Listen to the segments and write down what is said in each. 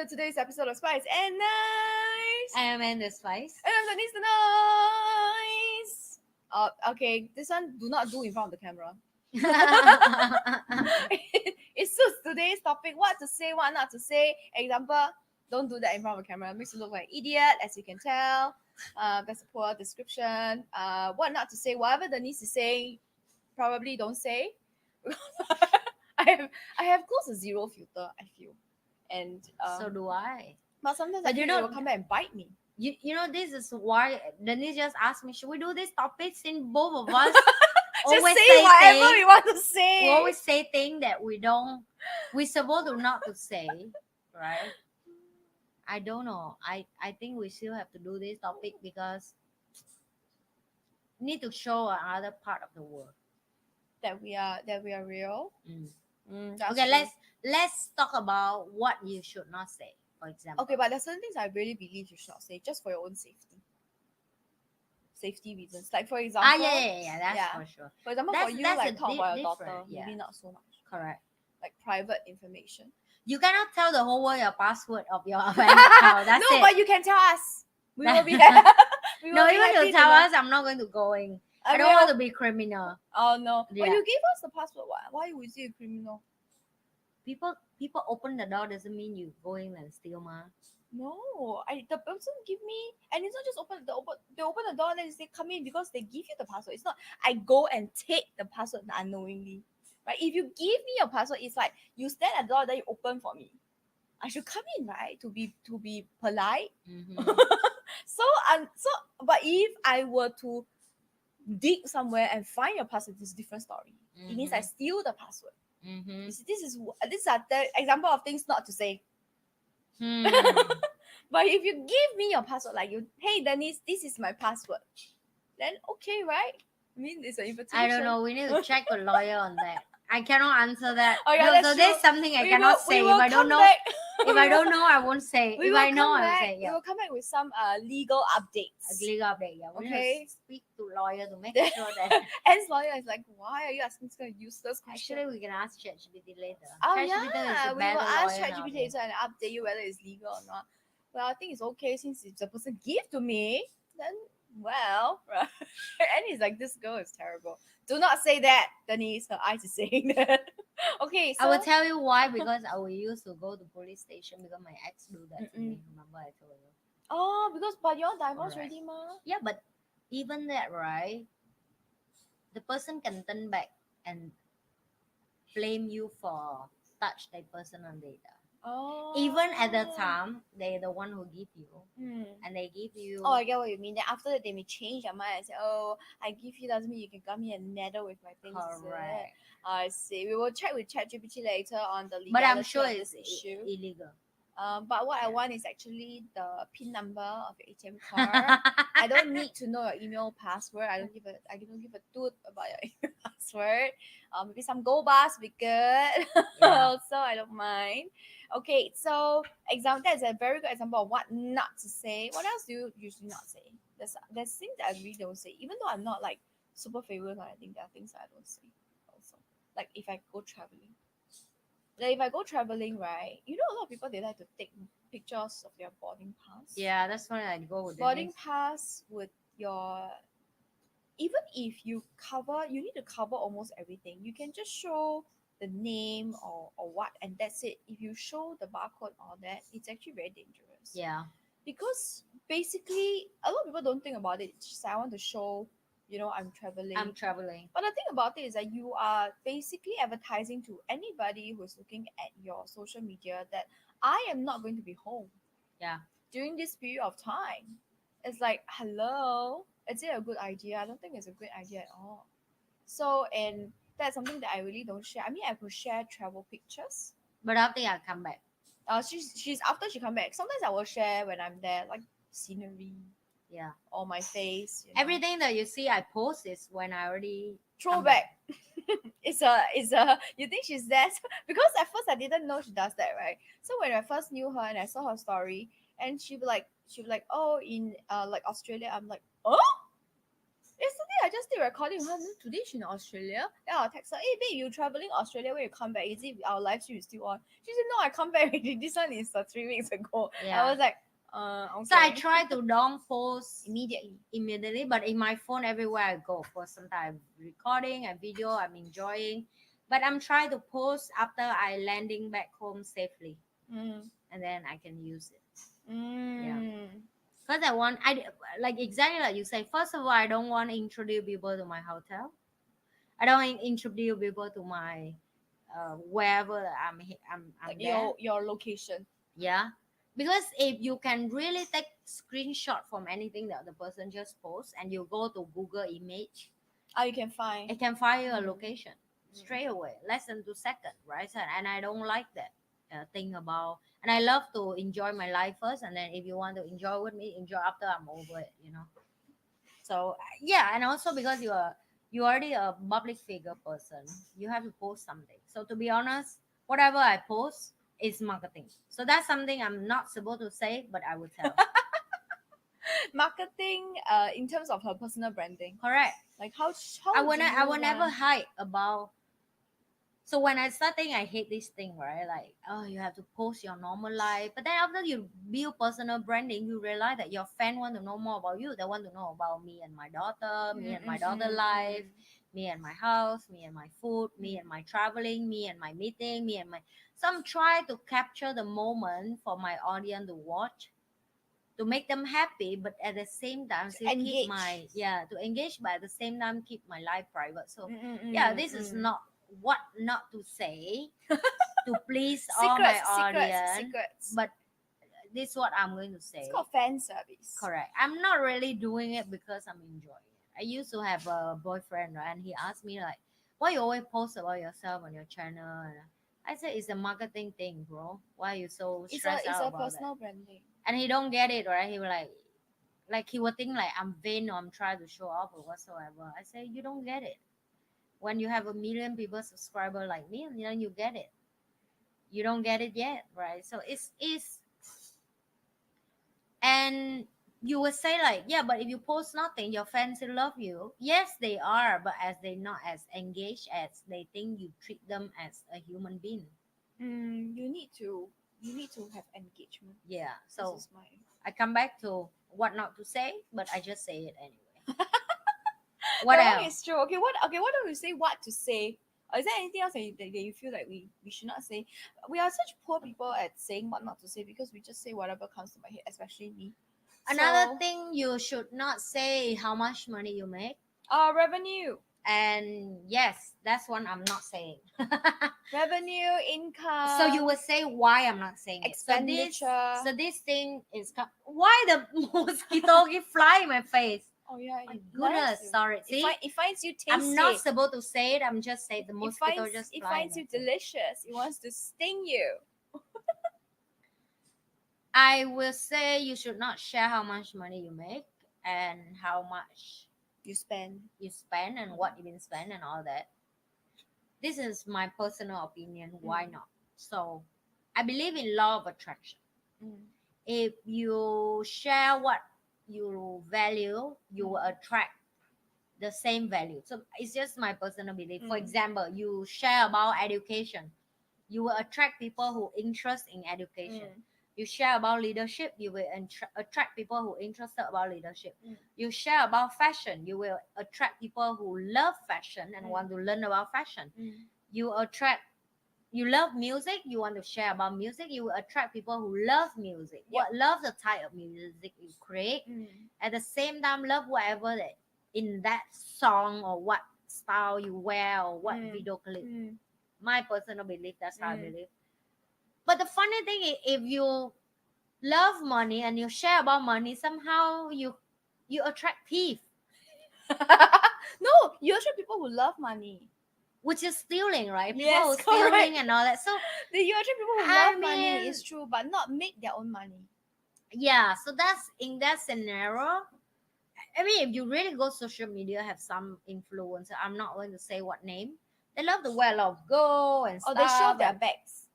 to today's episode of Spice and Nice. I am Amanda Spice. And I'm Denise the Nice. Okay, this one do not do in front of the camera. It suits today's topic. What to say, what not to say. Example, don't do that in front of the camera. It makes you look like an idiot, as you can tell. That's a poor description. What not to say. Whatever Denise is saying, probably don't say. I have close to zero filter, I feel. And so do I. But sometimes I feel it will come back and bite me. You know, this is why Denise just asked me, should we do this topic since both of us Just always say whatever we want to say. We always say things that we're supposed to not to say, right? I don't know. I think we still have to do this topic because we need to show another part of the world that we are real. Okay, true. let's talk about what you should not say, for example. Okay, but there's certain things I really believe you should not say just for your own safety reasons. Like for example, that's for sure. For example, That's for you, like talk about your different, daughter, maybe not so much. Correct. Like private information. You cannot tell the whole world your password of your bank account. That's no, it. but you can tell us. We will be happy. No, even you tell us, I'm not going to go in. I don't want to be criminal. Oh no! Yeah. But you gave us the password. Why would you a criminal? People open the door doesn't mean you go in and steal, ma. No, the person give me, and it's not just they open the door and then they say come in because they give you the password. It's not I go and take the password unknowingly, right? If you give me your password, it's like you stand at the door then you open for me. I should come in, right? To be polite. Mm-hmm. But if I were to dig somewhere and find your password, it's a different story. Mm-hmm. It means I steal the password. Mm-hmm. These are the example of things not to say. But if you give me your password, like hey Denise, this is my password, then okay, right? I mean, it's an invitation. I don't know. We need to check a lawyer on that. I cannot answer that. Oh, yeah, so there's something I cannot say. If I don't know, I won't say. If I know, I'll say. Yeah. We will come back with some legal updates. Legal update. Yeah. We need to speak to lawyer to make sure that. Ann's lawyer is like, why are you asking such a useless question? Actually, we can ask ChatGPT later. Oh yeah, we will ask ChatGPT later and update you whether it's legal or not. Well, I think it's okay since if the person give to me, then well, right. And he's like, this girl is terrible. Do not say that, Denise. Her eyes is saying that. Okay, so I will tell you why, because I will used to go to police station because my ex do that to me. Remember I told you? Oh, but you're divorced already, ma. Yeah, but even that, right? The person can turn back and blame you for touch their personal data. Oh. Even at the time, they're the one who give you, and they give you. Oh, I get what you mean. Then after that, they may change their mind and say, "Oh, I give you doesn't mean you can come here and nether with my things." Correct. I see. We will check with ChatGPT later on the legality but I'm sure of it's this issue. Illegal. But what I want is actually the PIN number of your ATM card. I don't need to know your email password. I don't give a toot about your email password. Maybe some gold bars would be good. Yeah. So I don't mind. Okay, so that's a very good example of what not to say. What else do you usually not say? There's things that I really don't say. Even though I'm not like super famous, I think there are things that I don't say also. Like if I go traveling. Like if I go traveling, right? You know a lot of people they like to take pictures of their boarding pass. Yeah, that's why I go with boarding pass with your. Even if you need to cover almost everything. You can just show the name or what, and that's it. If you show the barcode or that, it's actually very dangerous. Yeah. Because basically, a lot of people don't think about it. It's just I want to show, I'm traveling. But the thing about it is that you are basically advertising to anybody who's looking at your social media that I am not going to be home. Yeah. During this period of time. It's like, hello, is it a good idea? I don't think it's a good idea at all. So, and that's something that I really don't share. I mean, I could share travel pictures. But after I come back. She's after she come back. Sometimes I will share when I'm there, like scenery. Yeah. Or my face. Everything that you see I post is when I already throwback. It's a you think she's there? Because at first I didn't know she does that, right? So when I first knew her and I saw her story, and she'd be like, oh, in like Australia, I'm like, oh, yesterday I just did recording with her. Today she's in Australia. Then I'll text her, hey babe, you traveling Australia when you come back? Is it our live stream is still on? She said, no, I come back already. This one is 3 weeks ago. Yeah. I was like, okay. So I try to don't post immediately. but in my phone everywhere I go. For sometimes recording a video, I'm enjoying, but I'm trying to post after I landing back home safely, Mm. and then I can use it. Mm. Because I like exactly like you say. First of all, I don't want to introduce people to my hotel. I don't want to introduce people to my wherever I'm there. Your location. Yeah, because if you can really take screenshot from anything that the person just posts, and you go to Google image, Oh, you can find. it can find your Mm. location straight away, less than 2 seconds, right? So, and I don't like that thing about. And I love to enjoy my life first, and then if you want to enjoy with me, enjoy after I'm over it, you know. So yeah, and also because you already a public figure person, you have to post something. So to be honest, whatever I post is marketing. So that's something I'm not supposed to say, but I will tell. Marketing, in terms of her personal branding. Correct. Like how I do will you never want- hide about. So when I start thinking, I hate this thing, right? Like, oh, you have to post your normal life. But then after you build personal branding, you realize that your fan want to know more about you. They want to know about me and my daughter, me and my daughter life, me and my house, me and my food, me and my traveling, me and my meeting, me and my. So I'm trying to capture the moment for my audience to watch, to make them happy, but at the same time still keep engage. my to engage, but at the same time keep my life private. So this is Mm. not what not to say to please all my audience, secrets. but this is what I'm going to say. It's called fan service. Correct. I'm not really doing it because I'm enjoying it. I used to have a boyfriend, right? And he asked me like, why you always post about yourself on your channel? And I said, it's a marketing thing, bro. Why are you so stressed out It's a about personal that? branding. And he don't get it, right? He was like he would think like I'm vain or I'm trying to show off or whatsoever. I say, you don't get it. When you have a million people subscriber like me, and then you get it. You don't get it yet, right? So it's and you would say like, yeah, but if you post nothing, your fans will love you. Yes, they are, but as they not as engaged as they think you treat them as a human being. You need to have engagement. Yeah. So This is my I come back to what not to say, but I just say it anyway. what What that one else? is true. Okay, what don't we say what to say? Or is there anything else that you feel like we should not say? We are such poor people at saying what not to say because we just say whatever comes to my head, especially me. Another So, thing you should not say how much money you make. revenue. And yes, that's one I'm not saying. Revenue, income. So you would say why I'm not saying it. Expenditure. So this thing is why the mosquito keep fly in my face. Oh yeah, My it goodness, loves you. sorry. See, It finds you tasty. I'm not supposed to say it. I'm just saying the mosquito just it fly. finds you delicious. It wants to sting you. I will say you should not share how much money you make and how much You spend. and what you been spend and all that. This is my personal opinion. Why not? So I believe in law of attraction. If you share what you value, you will attract the same value. So it's just my personal belief. For example, you share about education, you will attract people who interest in education. You share about leadership, you will attract people who interested about leadership. You share about fashion, you will attract people who love fashion and want to learn about fashion. You love music, you want to share about music, you will attract people who love music. What love the type of music you create. At the same time, love whatever that in that song or what style you wear or what video clip. My personal belief, that's how I believe. But the funny thing is, if you love money and you share about money, somehow you attract thief. No, you attract people who love money. Which is stealing, right? People Yes, who stealing correct. and all that. So you attract people who I love money, mean- it's true, but not make their own money. yeah, so that's in that scenario. I mean, if you really go social media, have some influencer. I'm not going to say what name. They love to wear a lot of gold and Or stuff. they show their and- bags.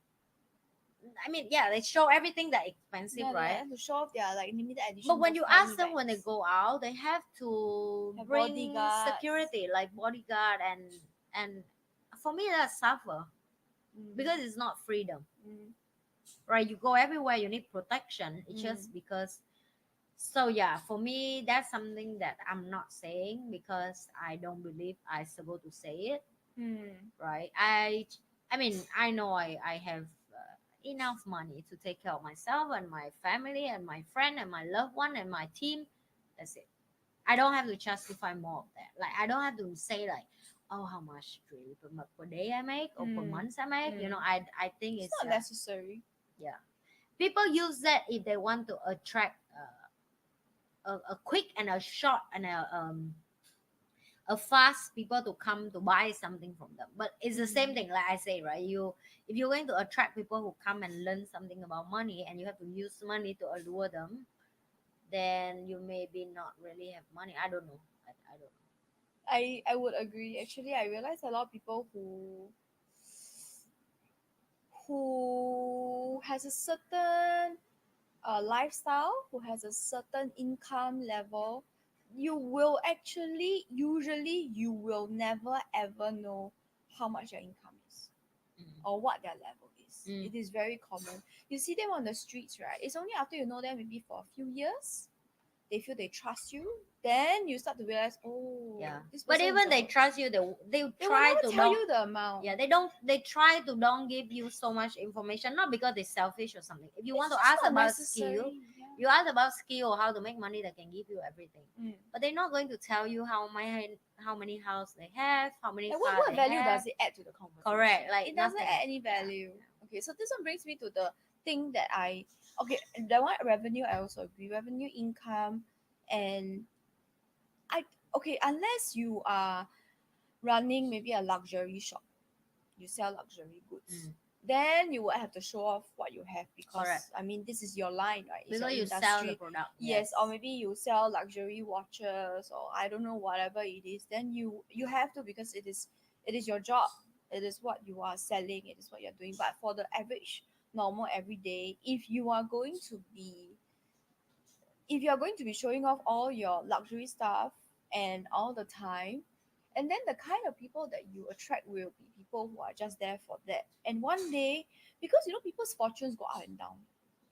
I mean, yeah, they show everything that expensive, Yeah, right? to show off their like limited edition. But when those you tiny ask them when they bags. go out, they have to Have bring bodyguards. security, like bodyguard, and for me that's suffer because it's not freedom, Mm. right? You go everywhere, you need protection. It's Mm. just because. So yeah, for me, that's something that I'm not saying because I don't believe I supposed to say it, Mm. right? I mean, I know I have enough money to take care of myself and my family and my friend and my loved one and my team. That's it. I don't have to justify more of that. Like I don't have to say like, oh, how much really per day I make or per Mm. month I make. Mm. I think It's it's not necessary. yeah. People use that if they want to attract a quick and a short and a fast people to come to buy something from them. But it's the same thing, like I say, right? You if you're going to attract people who come and learn something about money and you have to use money to allure them, then you maybe not really have money. I don't know. I don't know. I would agree. Actually, I realize a lot of people who has a certain lifestyle, who has a certain income level, you will actually usually you will never ever know how much your income is Mm. or what their level is. Mm. It is very common. You see them on the streets, right? It's only after you know them maybe for a few years, they feel they trust you, then you start to realize, oh, Yeah. this But person is even a they trust you, they they will try never to tell don't. you the amount. Yeah, they try to don't give you so much information, not because they're selfish or something. If you It's want to just ask not about skill, necessary. Yeah. you ask about skill or how to make money, they can give you everything. Mm. But they're not going to tell you how many house they have, how many Like car what they value have. does it add to the conversation? Correct, like It doesn't nothing. add any value. Okay, so this one brings me to the thing that I okay, the one revenue I also agree. Revenue income and I okay, unless you are running maybe a luxury shop, you sell luxury goods. Mm, Then you will have to show off what you have correct. because I mean this is your line, right? It's your Because you sell the industry. product. Yes, Yes. or maybe you sell luxury watches or I don't know whatever it is. Then you have to because it is your job. It is what you are selling. It is what you're doing. But for the average, normal, everyday, if you are going to be showing off all your luxury stuff and all the time, and then the kind of people that you attract will be people who are just there for that. And one day, because you know people's fortunes go up and down,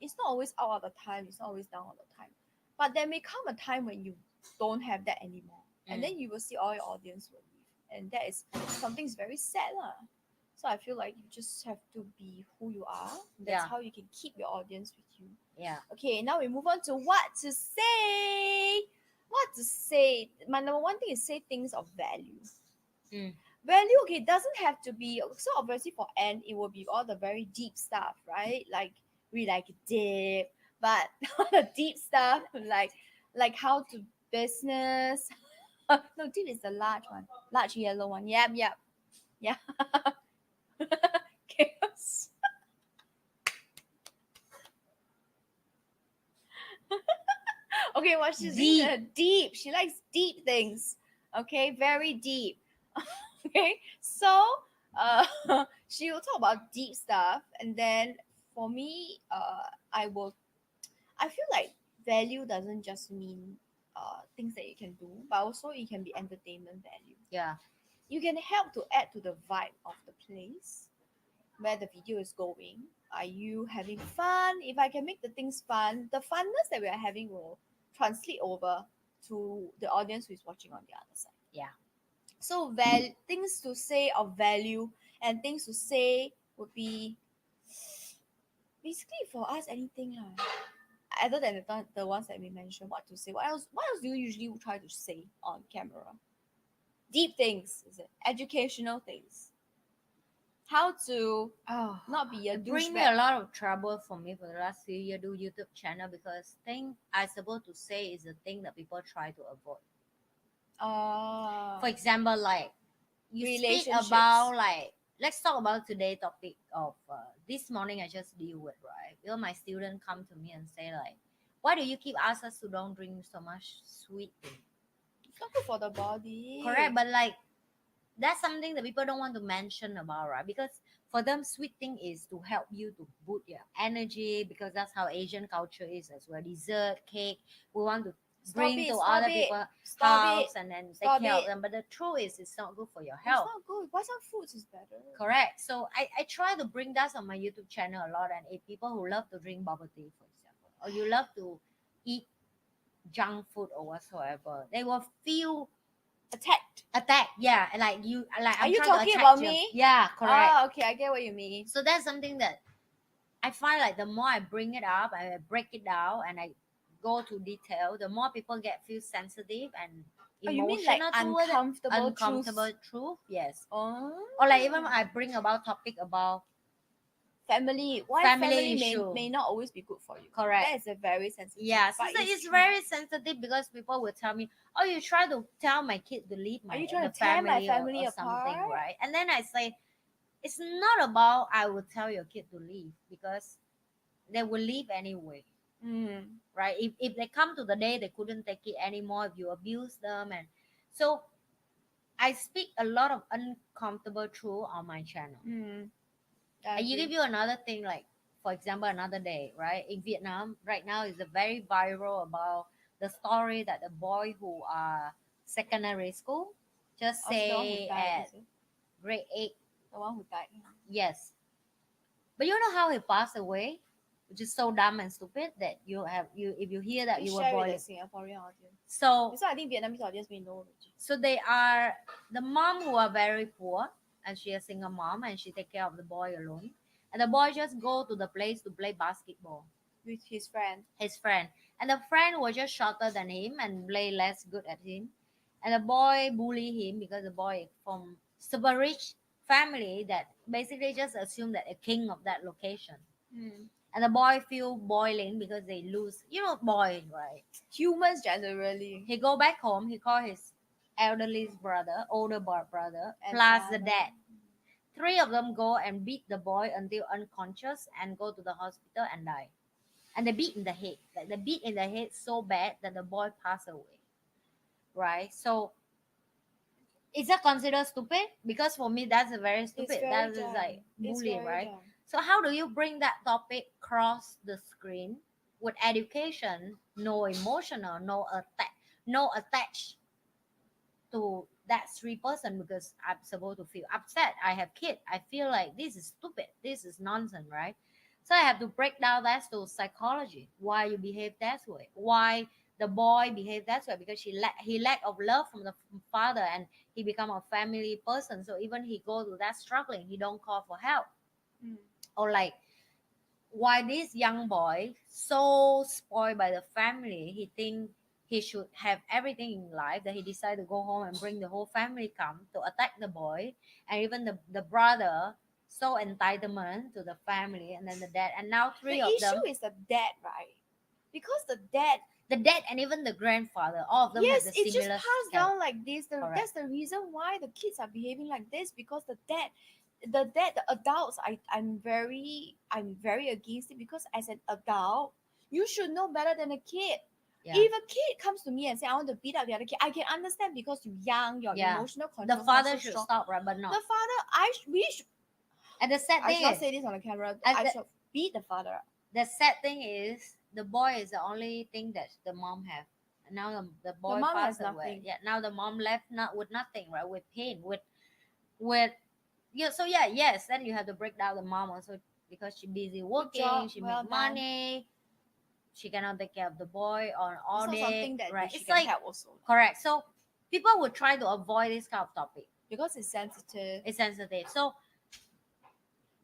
it's not always up all the time, it's not always down all the time, but there may come a time when you don't have that anymore, and Mm, then you will see all your audience will leave, and that is something's very sad lah. So I feel like you just have to be who you are. That's yeah. how you can keep your audience with you. Yeah. Okay, now we move on to what to say. What to say? My number one thing is say things of value. Mm, Value, okay, doesn't have to be so obviously for N it will be all the very deep stuff, right? Like we like deep, but all the deep stuff like how to business. No, deep is the large one, large yellow one. Yep, yep, yeah. Chaos. Okay, what she's deep. into deep. She likes deep things. Okay, very deep. Okay, so uh, she will talk about deep stuff, and then for me, I will. I feel like value doesn't just mean things that you can do, but also it can be entertainment value. Yeah. You can help to add to the vibe of the place where the video is going. Are you having fun? If I can make the things fun, the funness that we are having will translate over to the audience who is watching on the other side. Yeah. So things to say of value and things to say would be basically for us anything lah. Other than the ones that we mentioned, what to say. What else do you usually try to say on camera? Deep things, is it? Educational things. How to Oh, not be a it bring me a douchebag. lot of trouble for me for the last few years do YouTube channel because thing I supposed to say is the thing that people try to avoid. For example, like you speak Relationships. about like let's talk about today topic of this morning I just deal with, right? Because my student come to me and say like, why do you keep ask us to don't drink so much sweet thing? It's not good for the body. Correct, but like that's something that people don't want to mention about, right? Because For them, sweet thing is to help you to boost your energy, because that's how Asian culture is as well. Dessert, cake, we want to Stop bring it, to stop other it, people stop it, house and then take stop care of it. them. But the truth is, it's not good for your It's health. not good. Why some fruits is better? Correct. So I try to bring that on my YouTube channel a lot. And if people who love to drink bubble tea, for example, or you love to eat junk food or whatsoever, they will feel attacked. Yeah, like you, like Are I'm you trying to talking attack about you. me? Yeah, correct. Ah, okay, I get what you mean. So that's something that I find, like the more I bring it up, I break it down, and I go to detail, the more people get feel sensitive and Oh, you mean like emotional toward it. uncomfortable Uncomfortable truths? truth, yes. Oh, Or like even I bring about topic about family. Why family family issue. may not always be good for you? Correct. That is a very sensitive. Yeah, so but it's true. very sensitive, because people will tell me, "Oh, you try to tell my kid to leave Are my you trying the to tear my family family or something, apart? right?" And then I say, it's not about I will tell your kid to leave, because they will leave anyway, Mm. right? If they come to the day they couldn't take it anymore, if you abuse them. And so I speak a lot of uncomfortable truth on my channel. Mm. And you give you another thing, like for example, another day, right? In Vietnam right now is a very viral about the story that the boy who are secondary school, just also the one who say died, at is it? grade 8. The one who died. Yes. But you know how he passed away, which is so dumb and stupid that you have you if you hear that Please you will share with boil the it. Singaporean audience. So This one I think Vietnamese audience may know already. so they are the mom who are very poor, and she is a single mom, and she take care of the boy alone. And the boy just go to the place to play basketball. With his friend. His friend. And the friend was just shorter than him and play less good at him. And the boy bully him because the boy is from super rich family that basically just assume that a king of that location. Mm. And the boy feel boiling because they lose, boy, right? Humans generally. He go back home, he call his elderly brother, brother, And plus the father. dad. Three of them go and beat the boy until unconscious and go to the hospital and die. And they beat in the head. Like they beat in the head so bad that the boy passed away. Right? So is that considered stupid? Because for me that's a very It's stupid. very That is dumb. like It's bullying, very right? dumb. So how do you bring that topic across the screen with education, no emotional, no attached to that three person, because I'm supposed to feel upset. I have kid. I feel like this is stupid. This is nonsense, right? So I have to break down that to psychology. Why you behave that way? Why the boy behave that way? Because he lack of love from the father, and he become a family person. So even he go to that struggling, he don't call for help. Mm. Or like why this young boy so spoiled by the family, he think he should have everything in life, that he decided to go home and bring the whole family come to attack the boy. And even the brother so entitlement to the family, and then the dad, and now The three of them, issue is the dad, right? Because the dad, the dad and even the grandfather, all of them have yes, the it just similar passed character. down like this. That's Correct. the reason why the kids are behaving like this. Because the adults, I'm very against it. Because as an adult, you should know better than a kid. Yeah. If a kid comes to me and say I want to beat up the other kid, I can understand because you're young, your Yeah. emotional The control is not father so should strong. stop, right? But not. The father, we should. And the sad I thing should not is, say this on the camera. and I the, should beat the father. the sad thing is the boy is the only thing that the mom have. And now the boy mom has passed away. nothing. Yeah, now the mom left not with nothing, right? With pain, with yeah. So yeah, yes. Then you have to break down the mom also, because she busy working, job, she well make done. money, she cannot take care of the boy on It's all not day, something that right? she It's can like help also. correct. So people would try to avoid this kind of topic. Because it's sensitive. It's sensitive. So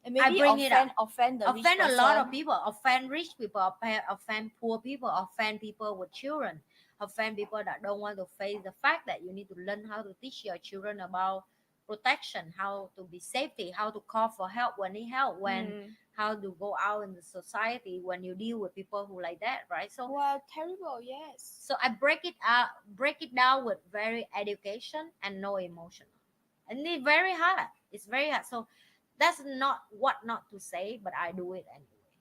And I maybe bring it up. offend the rich Offend a lot of person. people, offend rich people, offend poor people, offend people with children, offend people that don't want to face the fact that you need to learn how to teach your children about protection, how to be safety, how to call for help when need help, when Mm. how to go out in the society when you deal with people who like that, right? So Well, terrible, yes. so I break it down with very education and no emotional. And it's very hard. It's very hard. So that's not what not to say, but I do it anyway.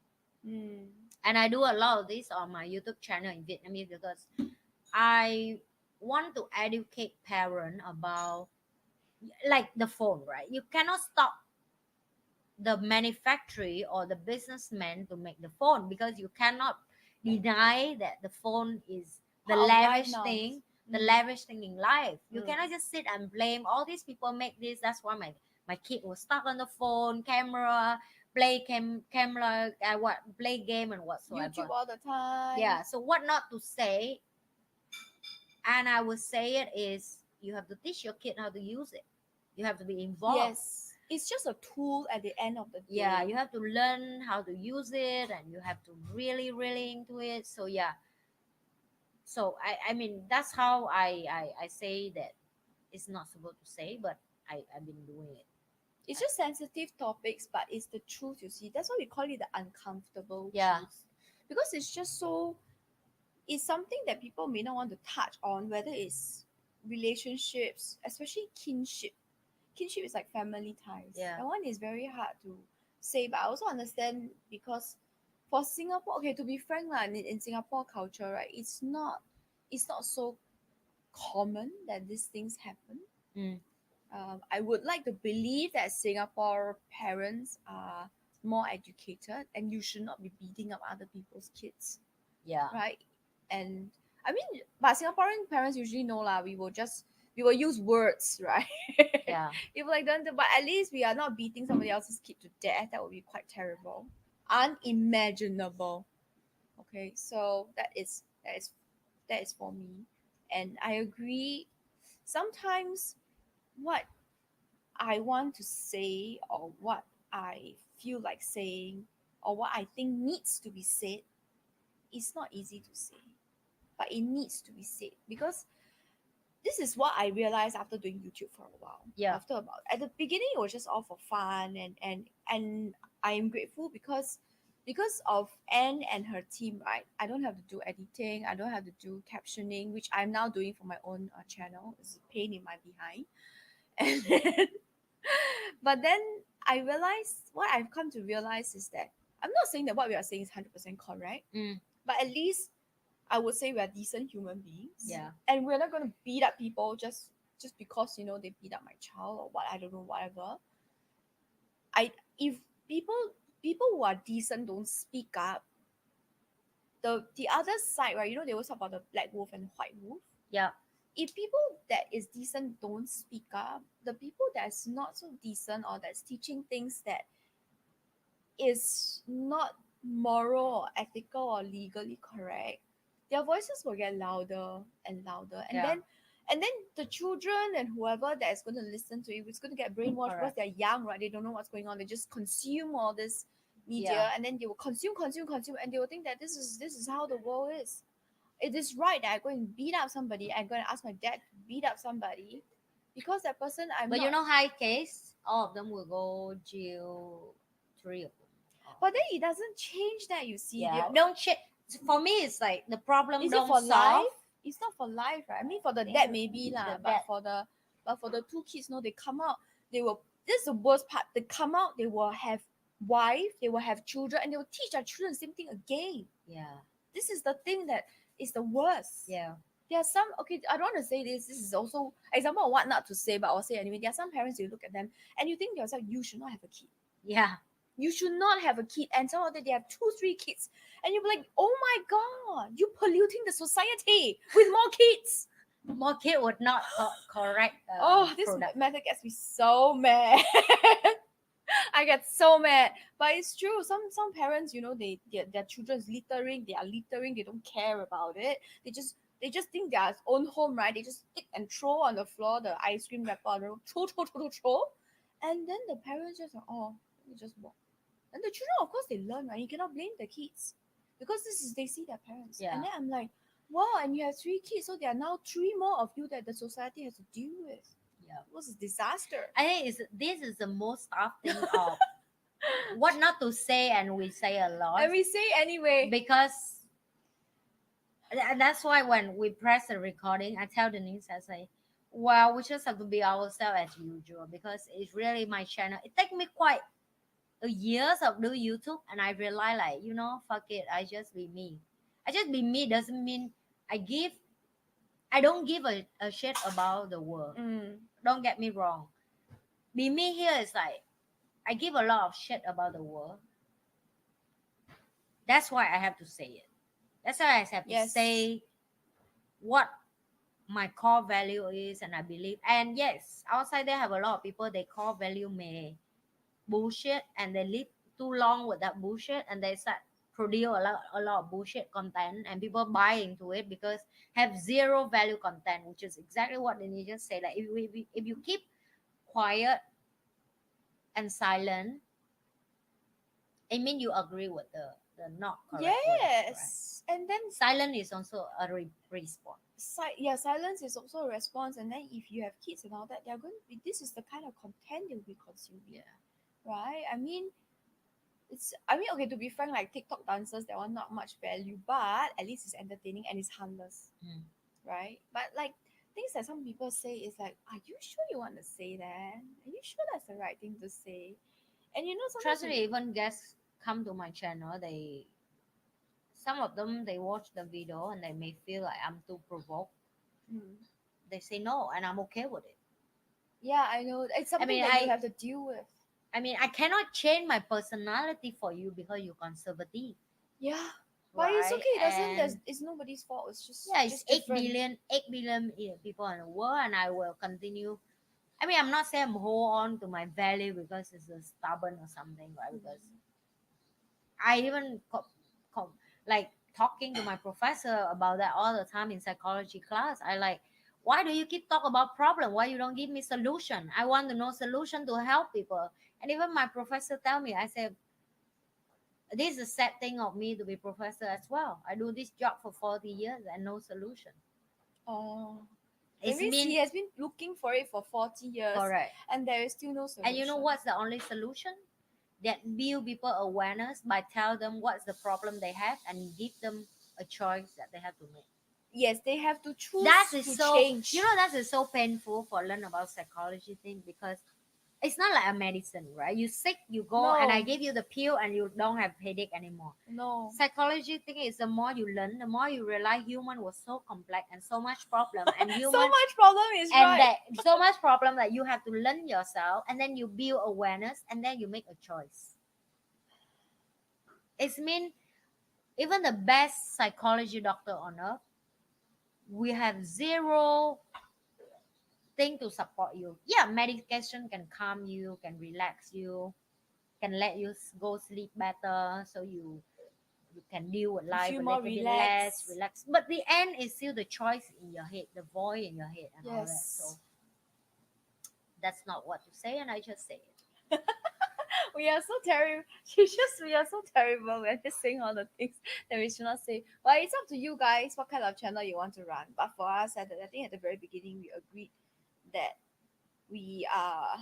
Mm. And I do a lot of this on my YouTube channel in Vietnamese, because I want to educate parents about like the phone, right? You cannot stop the manufacturer or the businessman to make the phone, because you cannot deny that the phone is the Part of life lavish now. thing, the Mm. lavish thing in life. You Mm. cannot just sit and blame all these people make this. That's why my kid was stuck on the phone, camera, camera, what play game and whatsoever. YouTube all the time. Yeah. So what not to say, and I would say it is you have to teach your kid how to use it. You have to be involved. Yes. It's just a tool at the end of the day. Yeah, you have to learn how to use it, and you have to really into it. So yeah, so I mean that's how I say that it's not supposed to say, but I've been doing it. It's just sensitive topics, but it's the truth, you see. That's why we call it the uncomfortable Yeah. truth. Because it's just so, it's something that people may not want to touch on, whether it's relationships, especially kinship. Kinship is like family ties. Yeah. That one is very hard to say, but I also understand because for Singapore, okay, to be frank, lah, in Singapore culture, right, it's not so common that these things happen. Mm. I would like to believe that Singapore parents are more educated and you should not be beating up other people's kids, Yeah. right? And I mean, but Singaporean parents usually know lah. We will use words, right? Yeah. If like don't, but at least we are not beating somebody else's kid to death. That would be quite terrible, unimaginable. Okay, so that is for me, and I agree. Sometimes what I want to say or what I feel like saying or what I think needs to be said is not easy to say, but it needs to be said because this is what I realized after doing YouTube for a while. Yeah. After about at the beginning, it was just all for fun, and I am grateful because of Anne and her team. Right, I don't have to do editing. I don't have to do captioning, which I'm now doing for my own channel. It's a pain in my behind, and then but then I realized what I've come to realize is that I'm not saying that what we are saying is 100% correct, Mm. but at least I would say we're decent human beings. Yeah. And we're not going to beat up people just because they beat up my child or what, I don't know, whatever. If people who are decent don't speak up, the other side, right, they always talk about the black wolf and white wolf. Yeah. If people that is decent don't speak up, the people that's not so decent or that's teaching things that is not moral or ethical or legally correct, their voices will get louder and louder, and Yeah. then the children and whoever that is going to listen to it is going to get brainwashed because Correct. they're young, right? They don't know what's going on. They just consume all this media, Yeah. and then they will consume, and they will think that this is how the world is. It is right that I go and beat up somebody. I'm going to ask my dad to beat up somebody because that person But you know, high case, all of them will go jail, 3 of them. But then it doesn't change that, you see. Yeah, don't change. For me, it's like the problem Is it don't for solve. life? It's not for life, right? I mean, for the Think dad maybe the lah, dad- but for the two kids, no, they come out. They will. This is the worst part. They come out. They will have wife. They will have children, and they will teach their children the same thing again. Yeah. This is the thing that is the worst. Yeah. There are some, okay, I don't want to say this. This is also example of what not to say, but I'll say anyway. There are some parents, you look at them and you think to yourself, you should not have a kid. Yeah. You should not have a kid, and some of them they have 2-3 kids, and you'll be like, oh my god, you polluting the society with more kids. More kid would not correct. This product. method gets me so mad. I get so mad, but it's true. Some parents, their children's littering. They are littering. They don't care about it. They just think their own home, right? They just stick and throw on the floor the ice cream wrapper, throw, and then the parents just like, oh, let me just walk. And the children, of course, they learn, right? You cannot blame the kids because they see their parents. Yeah. And then I'm like, wow, and you have 3 kids, so there are now 3 more of you that the society has to deal with. Yeah. It was a disaster. I think this is the most tough thing of what not to say, and we say a lot. And we say anyway. Because and that's why when we press the recording, I tell Denise, I say, well, we just have to be ourselves as usual because it's really my channel. It takes me quite a years of doing YouTube, and I realize, like, fuck it, I just be me. I just be me doesn't mean I don't give a shit about the world. Don't get me wrong. Be me here is like I give a lot of shit about the world. That's why I have to say it. That's why I have to Yes. say what my core value is, and I believe. And yes, outside there have a lot of people. Their core value may bullshit, and they live too long with that bullshit, and they start produce a lot of bullshit content, and people buy into it because have zero value content, which is exactly what Denise just said. Like if you keep quiet and silent, it means you agree with the not correct ways, right? Yes. And then Silent is also a response. silence is also a response. And then if you have kids and all that, they're going to be, this is the kind of content they'll be consuming. Yeah. Right? Okay, to be frank, like TikTok dancers, there are not much value, but at least it's entertaining and it's harmless. Mm. Right? But like things that some people say is like, are you sure you want to say that? Are you sure that's the right thing to say? And you know, Trust sometimes me, even guests come to my channel, some of them they watch the video and they may feel like I'm too provoked. mm, They say no, and I'm okay with it. yeah, I know it's something mean, that you have to deal with. I cannot change my personality for you because you're conservative, Yeah, but it's right? okay. It doesn't. And It's nobody's fault. It's yeah, it's just different. 8 billion people in the world, and I will continue. I'm not saying I'm hold on to my value because it's a stubborn or something, right? Because I even like talking to my professor about that all the time in psychology class. I like, why do you keep talk about problem? Why you don't give me solution? I want to know solution to help people. And even my professor tell me, I said, this is a sad thing of me to be professor as well. I do this job for 40 years and no solution. Oh, that It's means he mean has been looking for it for 40 years, correct. and there is still no And you know solution. what's the only solution? That build people awareness by tell them what's the problem they have and give them a choice that they have to make. Yes, they have to choose That is to so, change. that is so painful for learn about psychology thing, because it's not like a medicine, right? You sick, you go, and I No, give you the pill and you don't have headache anymore. no. Psychology thing is, the more you learn, the more you realize human was so complex and so much problem, and So human, much problem is and right. that so much problem that you have to learn yourself, and then you build awareness, and then you make a choice. It's mean, even the best psychology doctor on earth, we have zero thing to support you. Yeah, medication can calm you, can relax you, can let you go sleep better, so you can deal with You life feel a more little bit less relaxed. relaxed. But the end is still the choice in your head, the voice in your head, and all that. So Yes. that's not what to say, and I just say it. We are so terrible. We are so terrible. We're just saying all the things that we should not say. But it's up to you guys what kind of channel you want to run. But for us, I think at the very beginning we agreed that we are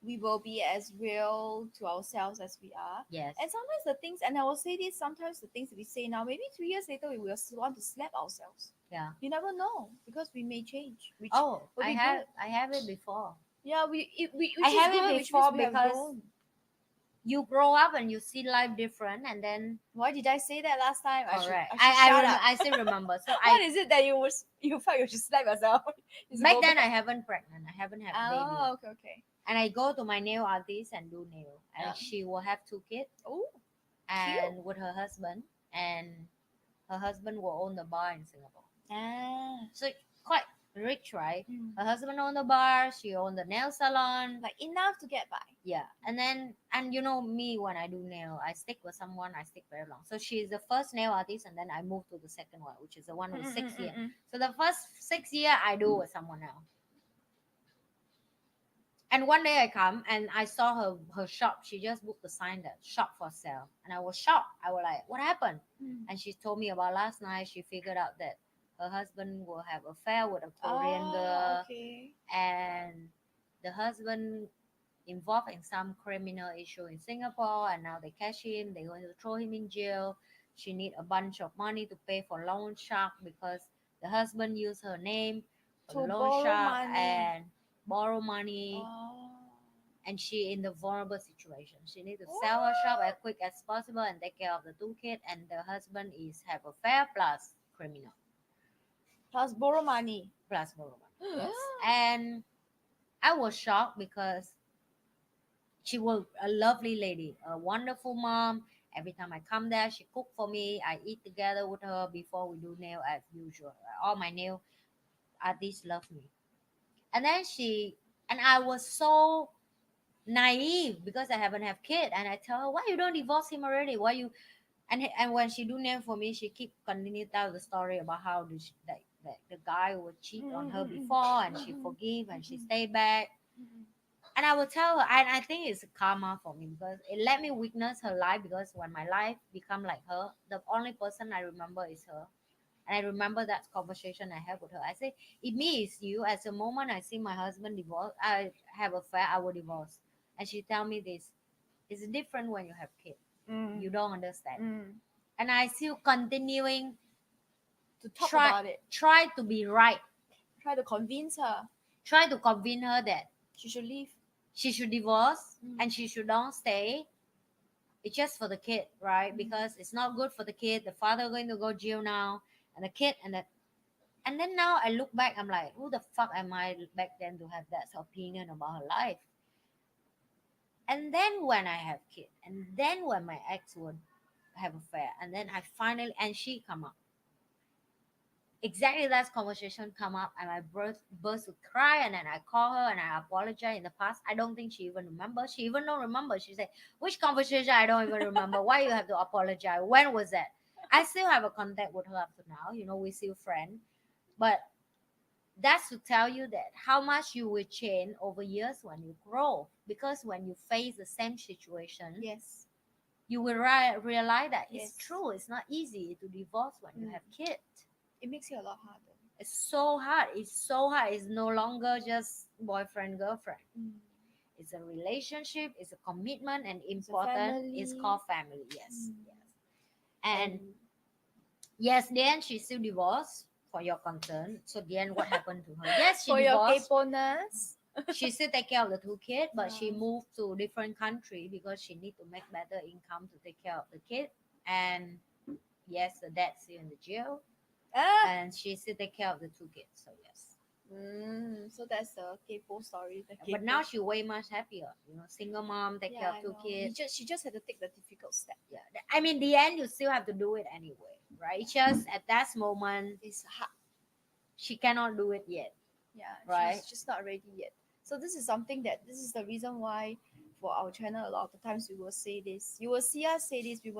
we will be as real to ourselves as we are. Yes. And sometimes the things, and I will say this, sometimes the things that we say now, maybe 3 years later, we will still want to slap ourselves. Yeah. You never know because we may change, which Oh, will I be have good. I have it before. Yeah, I which is have it good, which means before we have because grown. you grow up and you see life different, and then Why did I say that last time? correct. I should shut up. I still remember. So What is it that you felt you should slap yourself? Is back go then back? I haven't pregnant. I haven't had baby. Oh, okay, okay. And I go to my nail artist and do nail, Yeah. and she will have 2 kids, Oh, and with her husband, and her husband will own the bar in Singapore. ah, So quite rich, right? mm. Her husband owned the bar, she owned the nail salon. Like enough to get by. Yeah. And you know me, when I do nail, I stick with someone, I stick very long. So she's the first nail artist, and then I move to the second one, which is the one with 6 years. So the first 6 year I do with someone else. And one day I come and I saw her shop. She just booked the sign that shop for sale. And I was shocked. I was like, what happened? Mm. And she told me about last night. She figured out that her husband will have affair with a Korean girl. Okay. And the husband involved in some criminal issue in Singapore. And now they cash in. They're going to throw him in jail. She need a bunch of money to pay for loan shark because the husband used her name for To the loan borrow shark money. and borrow money. Oh. And she in the vulnerable situation. She need to sell her shop as quick as possible and take care of the 2 kids. And the husband is have affair plus criminal Plus borrow money. plus borrow money. Yes, and I was shocked because She was a lovely lady, a wonderful mom. Every time I come there, she cook for me. I eat together with her before we do nail as usual. All my nail artists love me. And then I was so naive because I haven't have kid, and I tell her, why you don't divorce him already? Why you and when she do nail for me, she keep continue tell the story about how that the guy would cheat on her before, and she forgive and she stay back. And I will tell her, and I think it's karma for me because it let me witness her life. Because when my life become like her, the only person I remember is her. And I remember that conversation I had with her. I say, if me is you, as the moment I see my husband divorce, I have affair, I will divorce. And she tell me this, it's different when you have kids. You don't understand. And I still continuing To talk try about it, try to be right. try to convince her Try to convince her that she should leave. she should divorce and she should not stay. It's just for the kid, right? Because it's not good for the kid. The father going to go jail now, and the kid and then now I look back, I'm like, who the fuck am I back then to have that opinion about her life? And then when I have kid, and then when my ex would have affair, and then I finally and she come up. Exactly that conversation come up, and I burst to cry, and then I call her and I apologize. In the past, I don't think she even remember. She even don't remember. She said, "Which conversation? I don't even remember. Why you have to apologize? When was that?" I still have a contact with her up to now. We still friends, but that's to tell you that how much you will change over years when you grow. Because when you face the same situation, Yes. you will realize that it's Yes. true. It's not easy to divorce when you have kids. It makes it a lot harder. It's so hard. It's so hard. It's no longer just boyfriend girlfriend. It's a relationship. It's a commitment, and important. It's family. called family. Yes, yes. And And yes, then she still divorced. For your concern, so then what happened to her? Yes, she for your divorced. caperness, She still take care of the two kids, but she Yeah. moved to different country because she need to make better income to take care of the kid. And yes, the dad's still in the jail, and she still take care of the two kids. So yes. So that's the capo story. The But capo. now she way much happier. Single mom, take care I of two know. kids. She just had to take the difficult step. Yeah, I mean, the end you still have to do it anyway, right? It's just at that moment It's hard. she cannot do it yet. Yeah, Right. she's just not ready yet. So this is something that this is the reason why for our channel a lot of the times we will say this. You will see us say this. We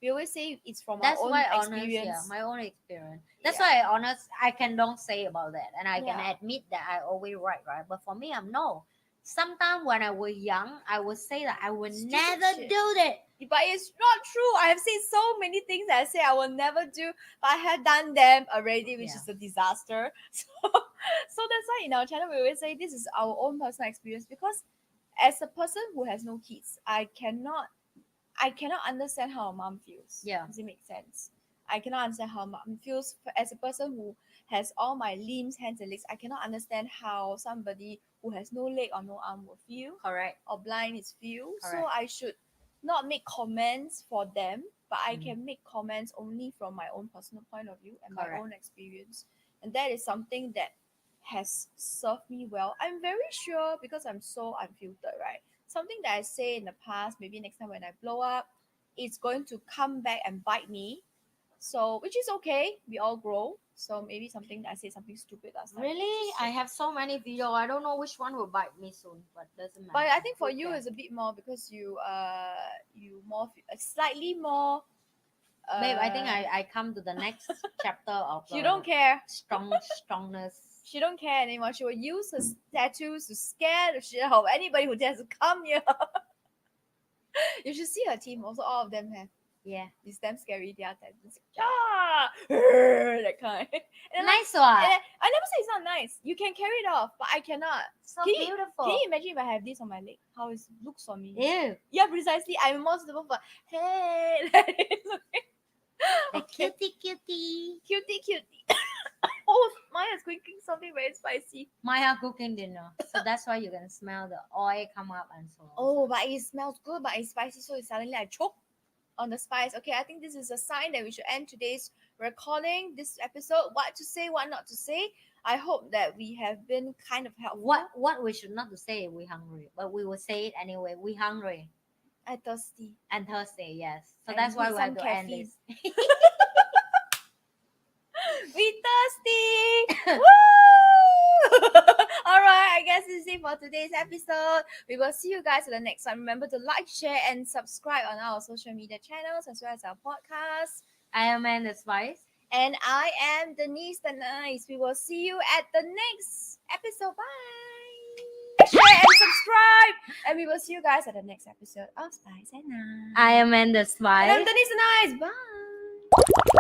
always say it's from That's our own why honest, experience. yeah, my own experience. That's Yeah. why honest, I can don't say about that, and I can Yeah. admit that I always right. But for me, I'm no. Sometimes when I was young, I would say that I would Stupid never shit. do that. But it's not true. I have seen so many things that I say I will never do, but I have done them already, which Yeah. is a disaster. So that's why in our channel we always say this is our own personal experience because as a person who has no kids, I cannot understand how a mom feels. Yeah. Does it make sense? I cannot understand how mom feels as a person who has all my limbs, hands and legs. I cannot understand how somebody who has no leg or no arm will feel Correct. or blind is feel. So Correct. I should not make comments for them, but I Mm. can make comments only from my own personal point of view and my Correct. own experience. And that is something that has served me well. I'm very sure because I'm so unfiltered, right? Something that I say in the past, maybe next time when I blow up, it's going to come back and bite me. So, which is okay. We all grow. So maybe something I say something stupid last time. Really, I have so many video. I don't know which one will bite me soon, but doesn't matter. But I think for Who you cares? it's a bit more because you more slightly more. Babe, I think I come to the next chapter of She don't care. strongness. She don't care anymore. She will use her tattoos to scare the shit out of anybody who dares to come here. You should see her team. Also, all of them have. Yeah. It's damn scary. They are tattoos. That kind. And like, Nice one. and I never say it's not nice. You can carry it off, but I cannot. So Can beautiful. you imagine if I have this on my leg? How it looks on me? Ew. Yeah, precisely. I'm more suitable for hey. The cutie cutie. Cutie. Oh, Maya is cooking something very spicy. Maya cooking dinner. So that's why you can smell the oil come up and so on. Oh, but it smells good, but it's spicy, so suddenly I choke on the spice. Okay, I think this is a sign that we should end today's recording this episode, what to say, what not to say. I hope that we have been kind of helpful. What we should not to say? We hungry, but we will say it anyway. We hungry I'm thirsty. and thirsty. Yes, so And that's why need we have some to end caffeine. this. We thirsty. Woo! Alright, I guess this is it for today's episode. We will see you guys in the next one. Remember to like, share, and subscribe on our social media channels as well as our podcast. I am Amanda Spice. And I am Denise the Nice. We will see you at the next episode. Bye. Share and subscribe. And we will see you guys at the next episode of Spice and Nice. I am Amanda And Spice. I'm Denise the Nice. Bye.